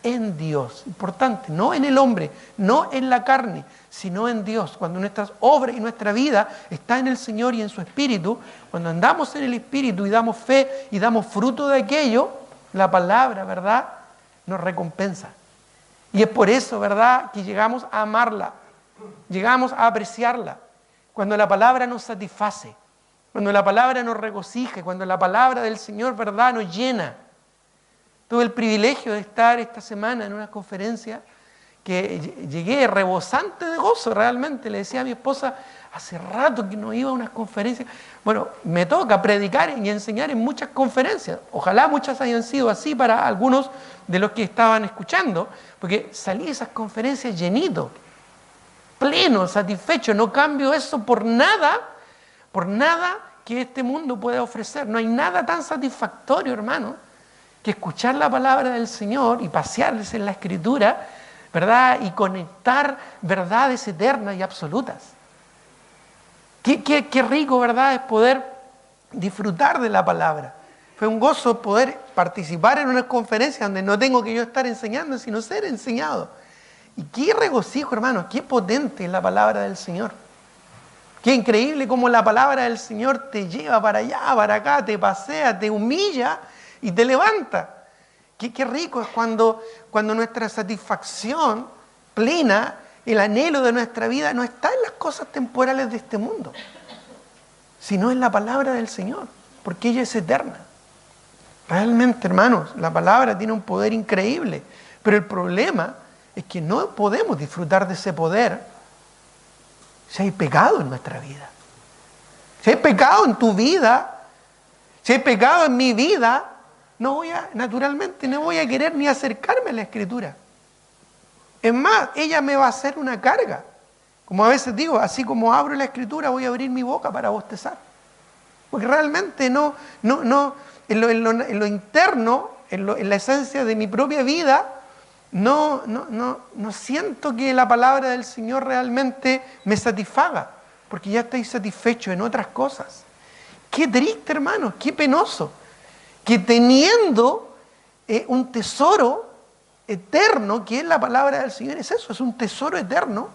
en Dios. Importante, no en el hombre, no en la carne, sino en Dios. Cuando nuestras obras y nuestra vida está en el Señor y en su Espíritu, cuando andamos en el Espíritu y damos fe y damos fruto de aquello, la palabra, ¿verdad?, nos recompensa. Y es por eso, ¿verdad?, que llegamos a amarla, llegamos a apreciarla. Cuando la palabra nos satisface, cuando la palabra nos regocija, cuando la palabra del Señor, ¿verdad?, nos llena. Tuve el privilegio de estar esta semana en una conferencia que llegué rebosante de gozo realmente. Le decía a mi esposa, hace rato que no iba a unas conferencias. Bueno, me toca predicar y enseñar en muchas conferencias. Ojalá muchas hayan sido así para algunos de los que estaban escuchando, porque salí de esas conferencias llenito, pleno, satisfecho. No cambio eso por nada que este mundo pueda ofrecer. No hay nada tan satisfactorio, hermano, que escuchar la palabra del Señor y pasearse en la Escritura, ¿verdad?, y conectar verdades eternas y absolutas. Qué rico, ¿verdad?, es poder disfrutar de la palabra. Fue un gozo poder participar en una conferencia donde no tengo que yo estar enseñando, sino ser enseñado. Y qué regocijo, hermano, qué potente es la palabra del Señor. Qué increíble cómo la palabra del Señor te lleva para allá, para acá, te pasea, te humilla y te levanta. Qué rico es cuando nuestra satisfacción plena, el anhelo de nuestra vida no está en las cosas temporales de este mundo, sino en la palabra del Señor, porque ella es eterna. Realmente, hermanos, la palabra tiene un poder increíble, pero el problema es que no podemos disfrutar de ese poder si hay pecado en nuestra vida. Si hay pecado en tu vida, si hay pecado en mi vida, naturalmente no voy a querer ni acercarme a la Escritura. Es más, ella me va a hacer una carga. Como a veces digo, así como abro la Escritura, voy a abrir mi boca para bostezar. Porque realmente en lo interno, en la esencia de mi propia vida, no siento que la palabra del Señor realmente me satisfaga, porque ya estoy satisfecho en otras cosas. Qué triste, hermano, qué penoso, que teniendo un tesoro eterno, que es la palabra del Señor, es eso, es un tesoro eterno,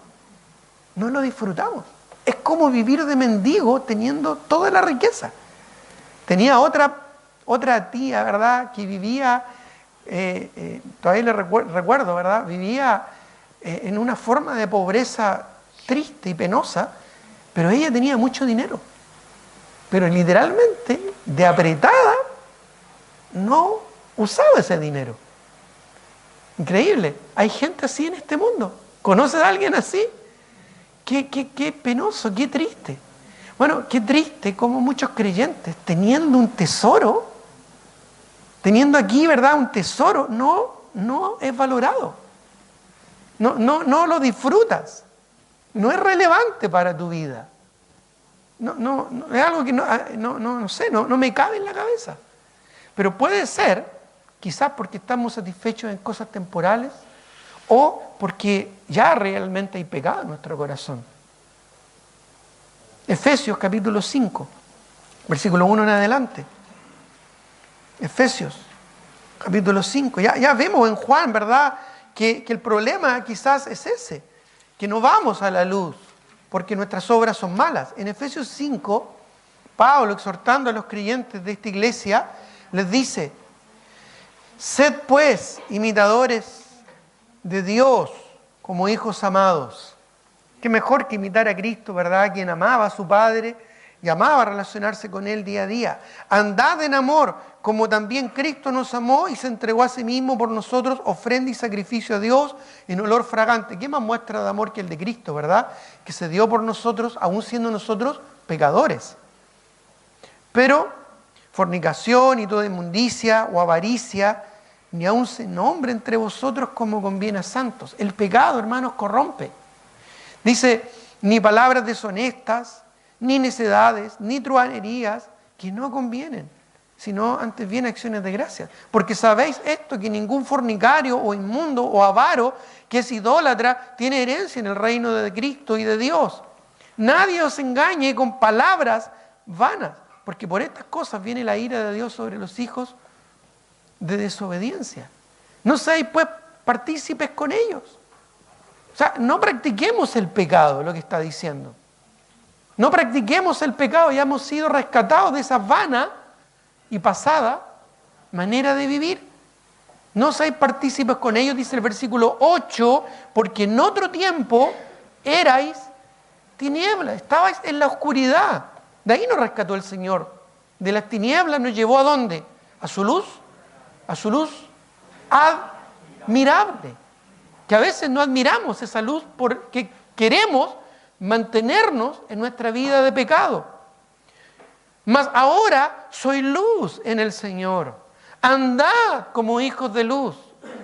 no lo disfrutamos. Es como vivir de mendigo teniendo toda la riqueza. Tenía otra tía, ¿verdad?, que vivía, todavía le recuerdo, ¿verdad?, vivía en una forma de pobreza triste y penosa, pero ella tenía mucho dinero. Pero literalmente, de apretada, no usaba ese dinero. Increíble. Hay gente así en este mundo. ¿Conoces a alguien así? Qué penoso, qué triste. Bueno, qué triste como muchos creyentes, teniendo un tesoro, teniendo aquí, ¿verdad?, un tesoro, no es valorado. No lo disfrutas. No es relevante para tu vida. No, es algo que no me cabe en la cabeza. Pero puede ser, quizás porque estamos satisfechos en cosas temporales o porque ya realmente hay pecado en nuestro corazón. Efesios capítulo 5, versículo 1 en adelante. Efesios capítulo 5. Ya vemos en Juan, ¿verdad?, que el problema quizás es ese, que no vamos a la luz porque nuestras obras son malas. En Efesios 5, Pablo, exhortando a los creyentes de esta iglesia, les dice: sed pues imitadores de Dios como hijos amados. Qué mejor que imitar a Cristo, ¿verdad?, quien amaba a su Padre y amaba relacionarse con Él día a día. Andad en amor, como también Cristo nos amó y se entregó a sí mismo por nosotros, ofrenda y sacrificio a Dios en olor fragante. ¿Qué más muestra de amor que el de Cristo, verdad?, que se dio por nosotros, aún siendo nosotros pecadores. Pero fornicación y toda inmundicia o avaricia, ni aun se nombre entre vosotros como conviene a santos. El pecado, hermanos, corrompe. Dice, ni palabras deshonestas, ni necedades, ni truhanerías, que no convienen, sino antes bien acciones de gracia. Porque sabéis esto, que ningún fornicario o inmundo o avaro que es idólatra tiene herencia en el reino de Cristo y de Dios. Nadie os engañe con palabras vanas, porque por estas cosas viene la ira de Dios sobre los hijos de desobediencia. No seáis pues partícipes con ellos. O sea, no practiquemos el pecado, lo que está diciendo. No practiquemos el pecado, ya hemos sido rescatados de esa vana y pasada manera de vivir. No seáis partícipes con ellos, dice el versículo 8, porque en otro tiempo erais tinieblas, estabais en la oscuridad. De ahí nos rescató el Señor. De las tinieblas nos llevó ¿a dónde? A su luz admirable. Que a veces no admiramos esa luz porque queremos mantenernos en nuestra vida de pecado. Mas ahora soy luz en el Señor. Andad como hijos de luz.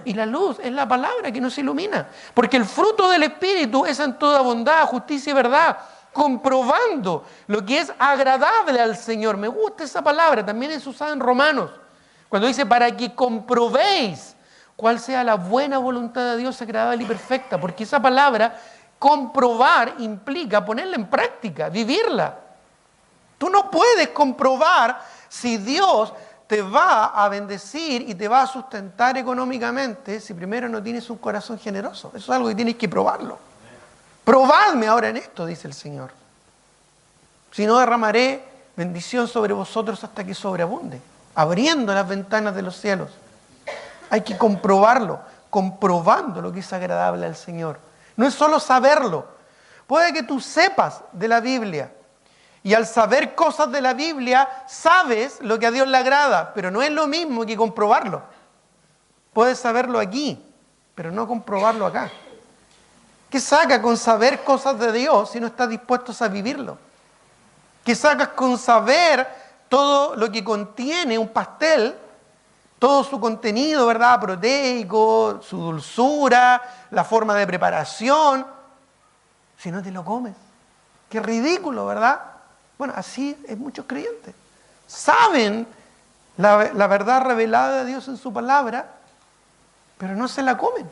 Y la luz es la palabra que nos ilumina. Porque el fruto del Espíritu es en toda bondad, justicia y verdad, comprobando lo que es agradable al Señor. Me gusta esa palabra, también es usada en Romanos. Cuando dice, para que comprobéis cuál sea la buena voluntad de Dios, agradable y perfecta. Porque esa palabra, comprobar, implica ponerla en práctica, vivirla. Tú no puedes comprobar si Dios te va a bendecir y te va a sustentar económicamente si primero no tienes un corazón generoso. Eso es algo que tienes que probarlo. Probadme ahora en esto, dice el Señor. Si no, derramaré bendición sobre vosotros hasta que sobreabunde, abriendo las ventanas de los cielos. Hay que comprobarlo, comprobando lo que es agradable al Señor. No es solo saberlo. Puede que tú sepas de la Biblia, y al saber cosas de la Biblia, sabes lo que a Dios le agrada, pero no es lo mismo que comprobarlo. Puedes saberlo aquí, pero no comprobarlo acá. ¿Qué saca con saber cosas de Dios si no estás dispuestos a vivirlo? ¿Qué sacas con saber todo lo que contiene un pastel, todo su contenido, ¿verdad?, proteico, su dulzura, la forma de preparación, si no te lo comes? Qué ridículo, ¿verdad? Bueno, así es muchos creyentes. Saben la verdad revelada de Dios en su palabra, pero no se la comen.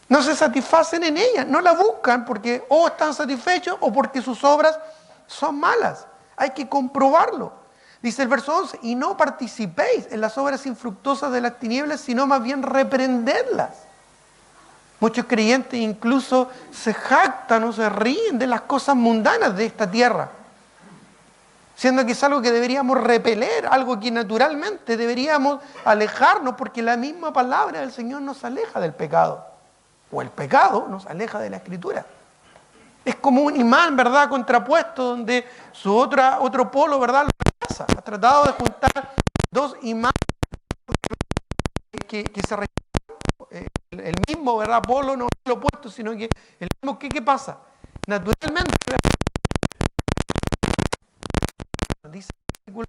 No se satisfacen en ella, no la buscan porque o están satisfechos o porque sus obras son malas. Hay que comprobarlo. Dice el verso 11, y no participéis en las obras infructuosas de las tinieblas, sino más bien reprendedlas. Muchos creyentes incluso se jactan o se ríen de las cosas mundanas de esta tierra, siendo que es algo que deberíamos repeler, algo que naturalmente deberíamos alejarnos, porque la misma palabra del Señor nos aleja del pecado, o el pecado nos aleja de la Escritura. Es como un imán, ¿verdad?, contrapuesto, donde su otro polo, ¿verdad?, lo rechaza. Ha tratado de juntar dos imanes que se rechazan. El mismo, ¿verdad?, polo no es lo opuesto, sino que el mismo, ¿qué pasa? Naturalmente, dice el artículo,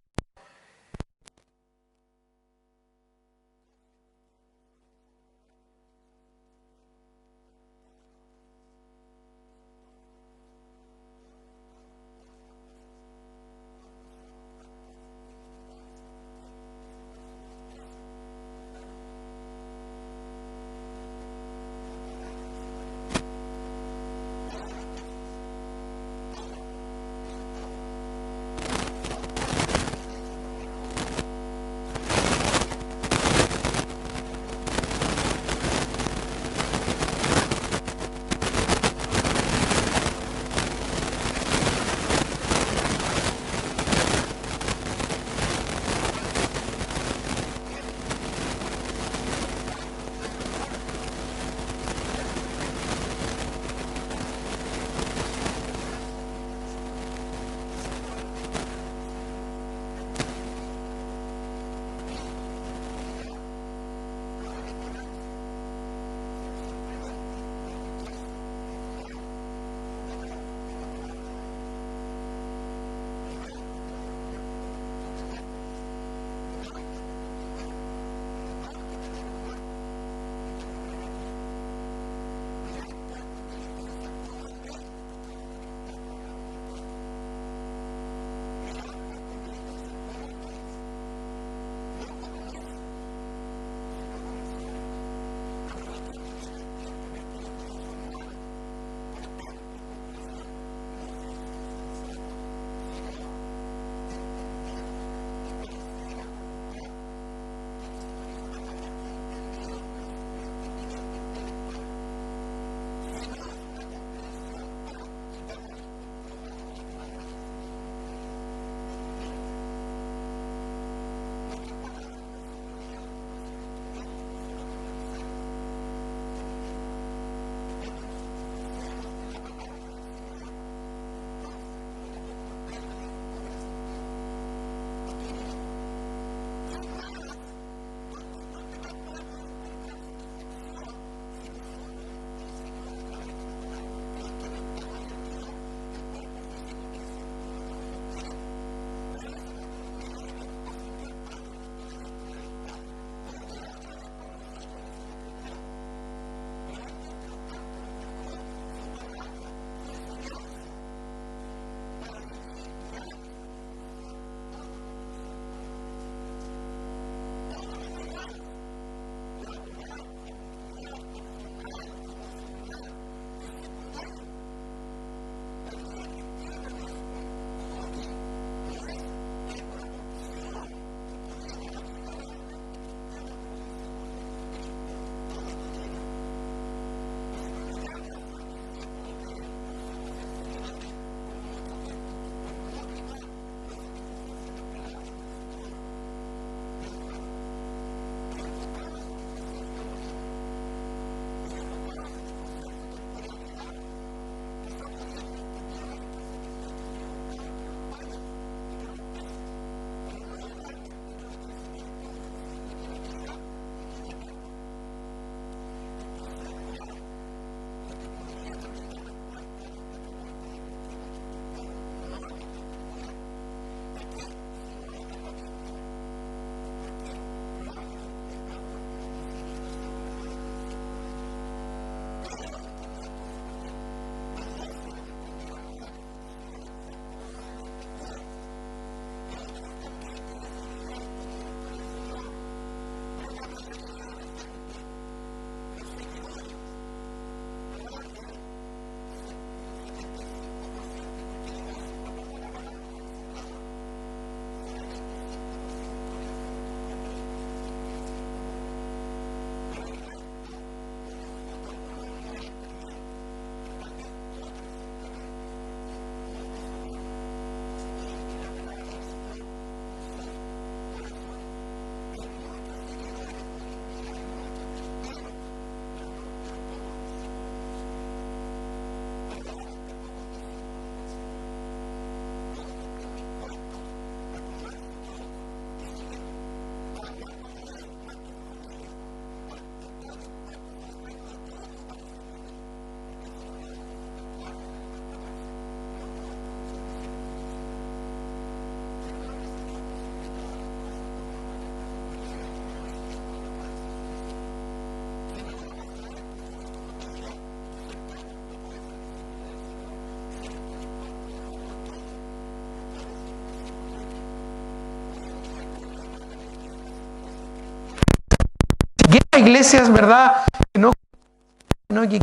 iglesias, ¿verdad? Que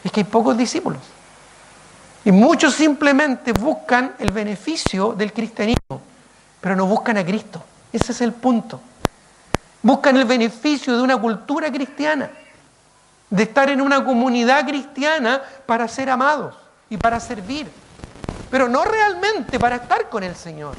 es que hay pocos discípulos. Y muchos simplemente buscan el beneficio del cristianismo, pero no buscan a Cristo. Ese es el punto. Buscan el beneficio de una cultura cristiana, de estar en una comunidad cristiana para ser amados y para servir, pero no realmente para estar con el Señor.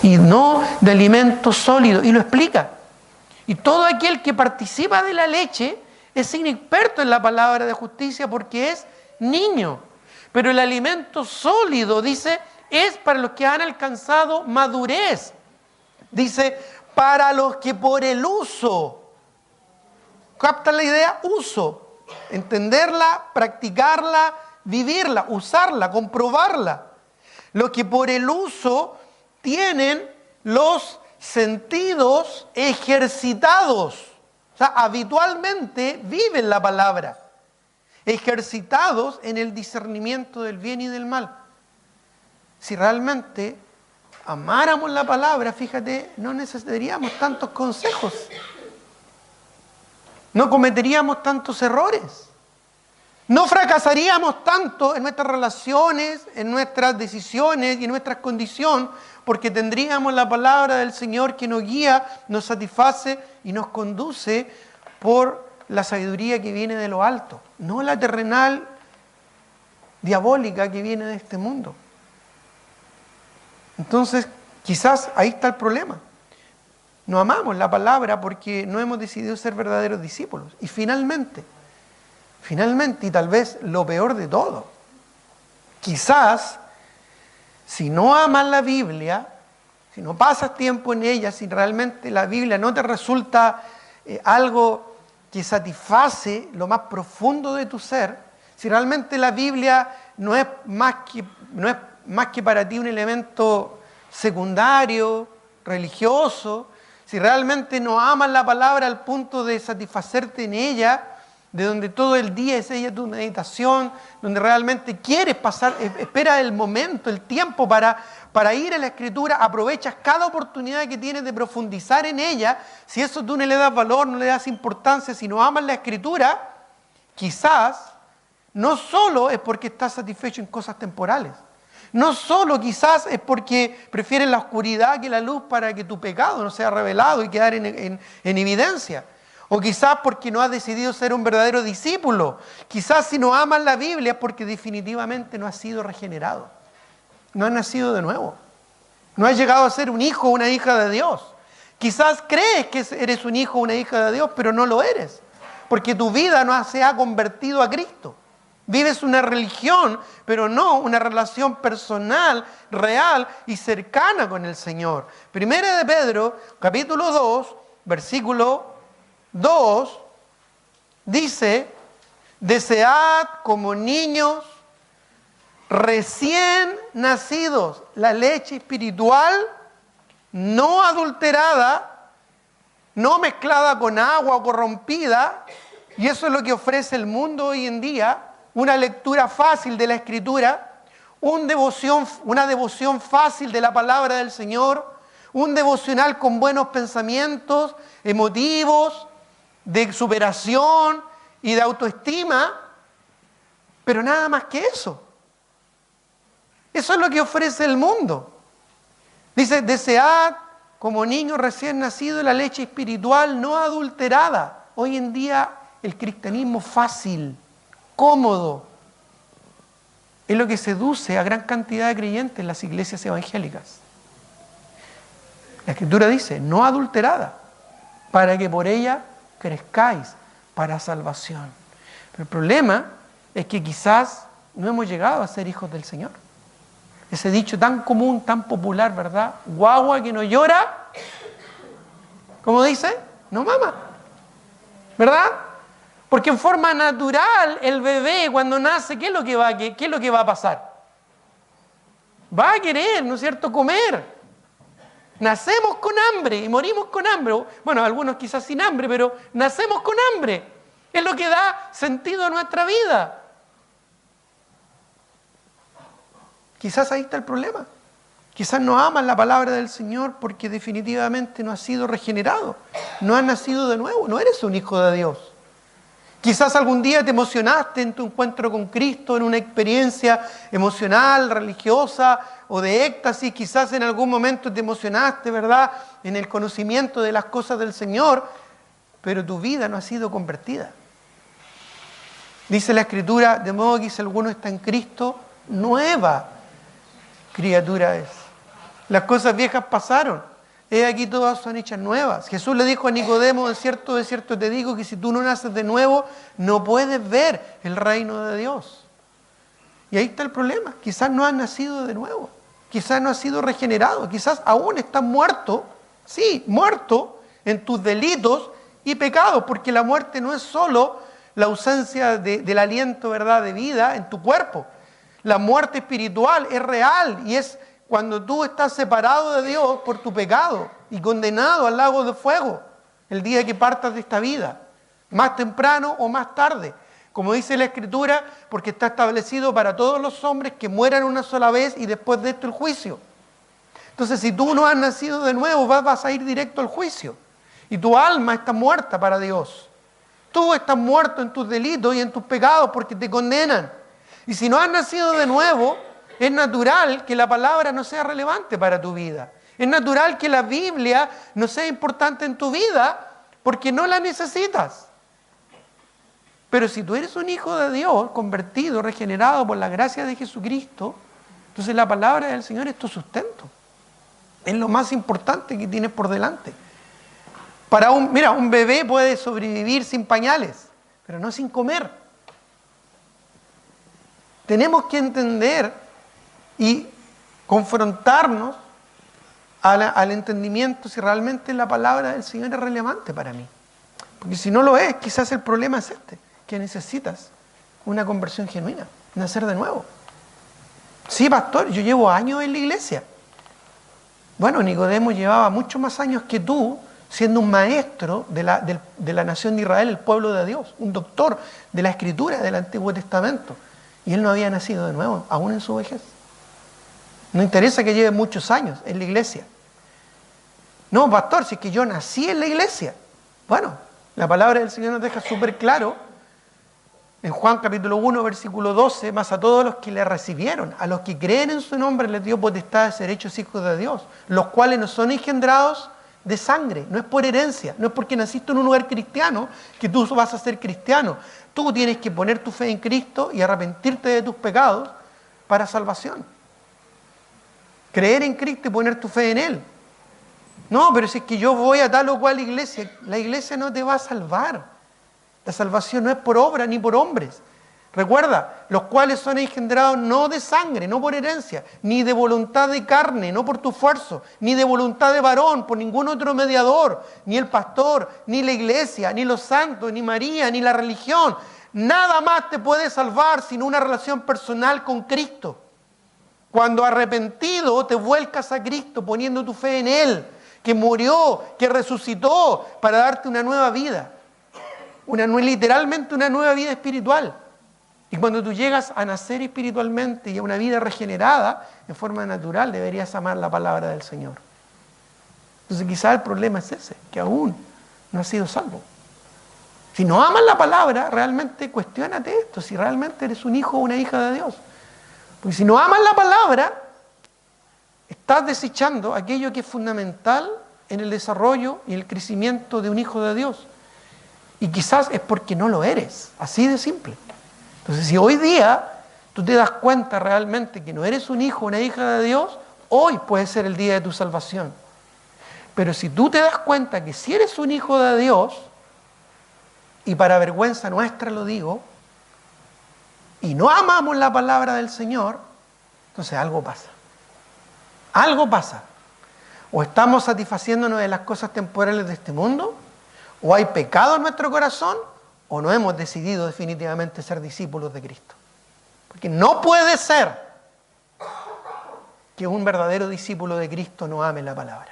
y no de alimento sólido. Y lo explica. Y todo aquel que participa de la leche es inexperto en la palabra de justicia porque es niño. Pero el alimento sólido, dice, es para los que han alcanzado madurez. Dice, para los que por el uso, ¿captan la idea? Uso, entenderla, practicarla, vivirla, usarla, comprobarla. Los que por el uso tienen los sentidos ejercitados. O sea, habitualmente viven la palabra, ejercitados en el discernimiento del bien y del mal. Si realmente amáramos la palabra, fíjate, no necesitaríamos tantos consejos. No cometeríamos tantos errores. No fracasaríamos tanto en nuestras relaciones, en nuestras decisiones y en nuestra condición, porque tendríamos la palabra del Señor que nos guía, nos satisface y nos conduce por la sabiduría que viene de lo alto, no la terrenal diabólica que viene de este mundo. Entonces, quizás ahí está el problema. No amamos la palabra porque no hemos decidido ser verdaderos discípulos. Y finalmente, y tal vez lo peor de todo, quizás si no amas la Biblia, si no pasas tiempo en ella, si realmente la Biblia no te resulta algo que satisface lo más profundo de tu ser, si realmente la Biblia no es más que para ti un elemento secundario, religioso, si realmente no amas la palabra al punto de satisfacerte en ella, de donde todo el día es ella tu meditación, donde realmente quieres pasar, espera el momento, el tiempo para ir a la Escritura, aprovechas cada oportunidad que tienes de profundizar en ella. Si eso tú no le das valor, no le das importancia, si no amas la Escritura, quizás no solo es porque estás satisfecho en cosas temporales, no solo quizás es porque prefieres la oscuridad que la luz para que tu pecado no sea revelado y quedar en evidencia. O quizás porque no has decidido ser un verdadero discípulo. Quizás si no amas la Biblia es porque definitivamente no has sido regenerado. No has nacido de nuevo. No has llegado a ser un hijo o una hija de Dios. Quizás crees que eres un hijo o una hija de Dios, pero no lo eres. Porque tu vida no se ha convertido a Cristo. Vives una religión, pero no una relación personal, real y cercana con el Señor. Primera de Pedro, capítulo 2, versículo 2, dice, desead como niños recién nacidos la leche espiritual, no adulterada, no mezclada con agua o corrompida, y eso es lo que ofrece el mundo hoy en día, una lectura fácil de la Escritura, una devoción fácil de la palabra del Señor, un devocional con buenos pensamientos, emotivos, de superación y de autoestima, pero nada más que eso. Eso es lo que ofrece el mundo. Dice, desead como niños recién nacidos la leche espiritual no adulterada. Hoy en día el cristianismo fácil, cómodo, es lo que seduce a gran cantidad de creyentes en las iglesias evangélicas. La Escritura dice, no adulterada, para que por ella crezcáis para salvación. Pero el problema es que quizás no hemos llegado a ser hijos del Señor. Ese dicho tan común, tan popular, ¿verdad? Guagua que no llora, ¿cómo dice? No mama, ¿verdad? Porque en forma natural el bebé cuando nace, ¿qué es lo que va a pasar? Va a querer, ¿no es cierto?, comer. Nacemos con hambre y morimos con hambre. Bueno, algunos quizás sin hambre, pero nacemos con hambre. Es lo que da sentido a nuestra vida. Quizás ahí está el problema. Quizás no amas la palabra del Señor porque definitivamente no has sido regenerado. No has nacido de nuevo, no eres un hijo de Dios. Quizás algún día te emocionaste en tu encuentro con Cristo, en una experiencia emocional, religiosa o de éxtasis. Quizás en algún momento te emocionaste, ¿verdad?, en el conocimiento de las cosas del Señor, pero tu vida no ha sido convertida. Dice la Escritura, de modo que si alguno está en Cristo, nueva criatura es. Las cosas viejas pasaron. He aquí todas son hechas nuevas. Jesús le dijo a Nicodemo, de cierto te digo que si tú no naces de nuevo, no puedes ver el reino de Dios. Y ahí está el problema. Quizás no has nacido de nuevo. Quizás no has sido regenerado. Quizás aún estás muerto. Sí, muerto en tus delitos y pecados. Porque la muerte no es solo la ausencia del aliento, ¿verdad?, de vida en tu cuerpo. La muerte espiritual es real y es cuando tú estás separado de Dios por tu pecado y condenado al lago de fuego el día que partas de esta vida, más temprano o más tarde. Como dice la Escritura, porque está establecido para todos los hombres que mueran una sola vez y después de esto el juicio. Entonces, si tú no has nacido de nuevo, vas a ir directo al juicio. Y tu alma está muerta para Dios. Tú estás muerto en tus delitos y en tus pecados porque te condenan. Y si no has nacido de nuevo, es natural que la palabra no sea relevante para tu vida. Es natural que la Biblia no sea importante en tu vida porque no la necesitas. Pero si tú eres un hijo de Dios, convertido, regenerado por la gracia de Jesucristo, entonces la palabra del Señor es tu sustento. Es lo más importante que tienes por delante. Un bebé puede sobrevivir sin pañales, pero no sin comer. Tenemos que entender y confrontarnos al entendimiento si realmente la palabra del Señor es relevante para mí. Porque si no lo es, quizás el problema es que necesitas una conversión genuina, nacer de nuevo. Sí, pastor, yo llevo años en la iglesia. Bueno, Nicodemo llevaba muchos más años que tú, siendo un maestro de la nación de Israel, el pueblo de Dios, un doctor de la Escritura del Antiguo Testamento. Y él no había nacido de nuevo, aún en su vejez. No interesa que lleve muchos años en la iglesia. No, pastor, si es que yo nací en la iglesia. Bueno, la palabra del Señor nos deja súper claro, en Juan capítulo 1, versículo 12, más a todos los que le recibieron, a los que creen en su nombre, les dio potestad de ser hechos hijos de Dios, los cuales no son engendrados de sangre, no es por herencia, no es porque naciste en un lugar cristiano que tú vas a ser cristiano. Tú tienes que poner tu fe en Cristo y arrepentirte de tus pecados para salvación. Creer en Cristo y poner tu fe en Él. No, pero si es que yo voy a tal o cual iglesia, la iglesia no te va a salvar. La salvación no es por obra ni por hombres. Recuerda, los cuales son engendrados no de sangre, no por herencia, ni de voluntad de carne, no por tu esfuerzo, ni de voluntad de varón, por ningún otro mediador, ni el pastor, ni la iglesia, ni los santos, ni María, ni la religión. Nada más te puede salvar sino una relación personal con Cristo. Cuando arrepentido te vuelcas a Cristo poniendo tu fe en Él, que murió, que resucitó para darte una nueva vida. Literalmente una nueva vida espiritual. Y cuando tú llegas a nacer espiritualmente y a una vida regenerada, en forma natural deberías amar la palabra del Señor. Entonces quizás el problema es ese, que aún no has sido salvo. Si no amas la palabra, realmente cuestiónate esto, si realmente eres un hijo o una hija de Dios. Porque si no amas la palabra, estás desechando aquello que es fundamental en el desarrollo y el crecimiento de un hijo de Dios. Y quizás es porque no lo eres, así de simple. Entonces, si hoy día tú te das cuenta realmente que no eres un hijo o una hija de Dios, hoy puede ser el día de tu salvación. Pero si tú te das cuenta que si eres un hijo de Dios, y para vergüenza nuestra lo digo, y no amamos la palabra del Señor, entonces algo pasa. Algo pasa. O estamos satisfaciéndonos de las cosas temporales de este mundo, o hay pecado en nuestro corazón, o no hemos decidido definitivamente ser discípulos de Cristo. Porque no puede ser que un verdadero discípulo de Cristo no ame la palabra.